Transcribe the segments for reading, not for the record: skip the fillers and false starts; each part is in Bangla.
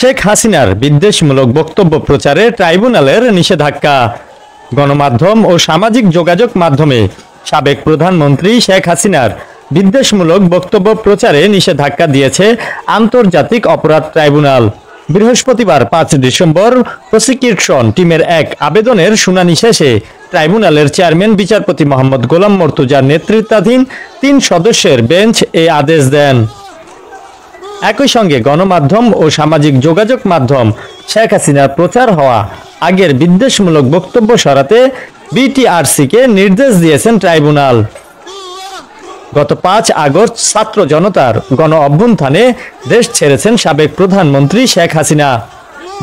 শেখ হাসিনার বিদ্বেষমূলক বক্তব্য প্রচারে ট্রাইব্যুনালের নিষেধাজ্ঞা। গণমাধ্যম ও সামাজিক যোগাযোগ মাধ্যমে সাবেক প্রধানমন্ত্রী শেখ হাসিনার বিদ্বেষমূলক বক্তব্য প্রচারে নিষেধাজ্ঞা দিয়েছে আন্তর্জাতিক অপরাধ ট্রাইব্যুনাল। বৃহস্পতিবার 5 ডিসেম্বর প্রসিকিউশন টিমের এক আবেদনের শুনানি শেষে ট্রাইব্যুনালের চেয়ারম্যান বিচারপতি মোহাম্মদ গোলাম মর্তুজার নেতৃত্বাধীন 3 সদস্যের বেঞ্চ এই আদেশ দেন। একই সঙ্গে গণমাধ্যম ও সামাজিক যোগাযোগ মাধ্যম শেখ হাসিনার প্রচার হওয়া আগের বিদ্বেষমূলক বক্তব্য সরাতে বিটিআরসিকে নির্দেশ দিয়েছেন ট্রাইব্যুনাল। গত 5 আগস্ট ছাত্র জনতার গণ অভ্যুত্থানে দেশ ছেড়েছেন সাবেক প্রধানমন্ত্রী শেখ হাসিনা।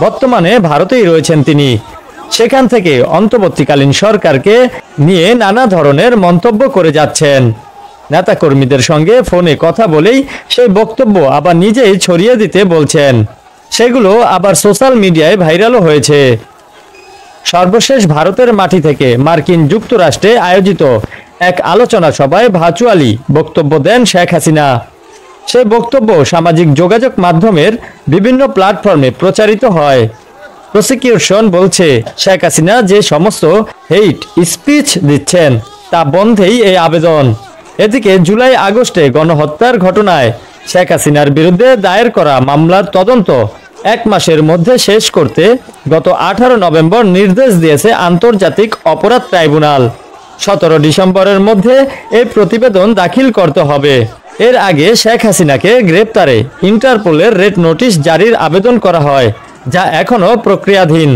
বর্তমানে ভারতেই রয়েছেন তিনি। সেখান থেকে অন্তর্বর্তীকালীন সরকারকে নিয়ে নানা ধরনের মন্তব্য করে যাচ্ছেন। নেতাকর্মীদের সঙ্গে ফোনে কথা বলেই সেই বক্তব্য আবার নিজেই ছড়িয়ে দিতে বলছেন। সেগুলো আবার সোশ্যাল মিডিয়ায় ভাইরালও হয়েছে। সর্বশেষ ভারতের মাটি থেকে মার্কিন যুক্তরাষ্ট্রে আয়োজিত এক আলোচনা সভায় ভার্চুয়ালি বক্তব্য দেন শেখ হাসিনা। সেই বক্তব্য সামাজিক যোগাযোগ মাধ্যমের বিভিন্ন প্ল্যাটফর্মে প্রচারিত হয়। প্রসিকিউশন বলছে, শেখ হাসিনা যে সমস্ত হেইট স্পিচ দিচ্ছেন তা বন্ধেই এই আবেদন। এদিকে জুলাই আগস্টে গণহত্যার ঘটনায় শেখ হাসিনার বিরুদ্ধে দায়ের করা মামলার তদন্ত 1 মাসের মধ্যে শেষ করতে গত 18 নভেম্বর নির্দেশ দিয়েছে আন্তর্জাতিক অপরাধ ট্রাইব্যুনাল। 17 ডিসেম্বরের মধ্যে এই প্রতিবেদন দাখিল করতে হবে। এর আগে শেখ হাসিনাকে গ্রেপ্তারে ইন্টারপোলের রেড নোটিশ জারির আবেদন করা হয়, যা এখনও প্রক্রিয়াধীন।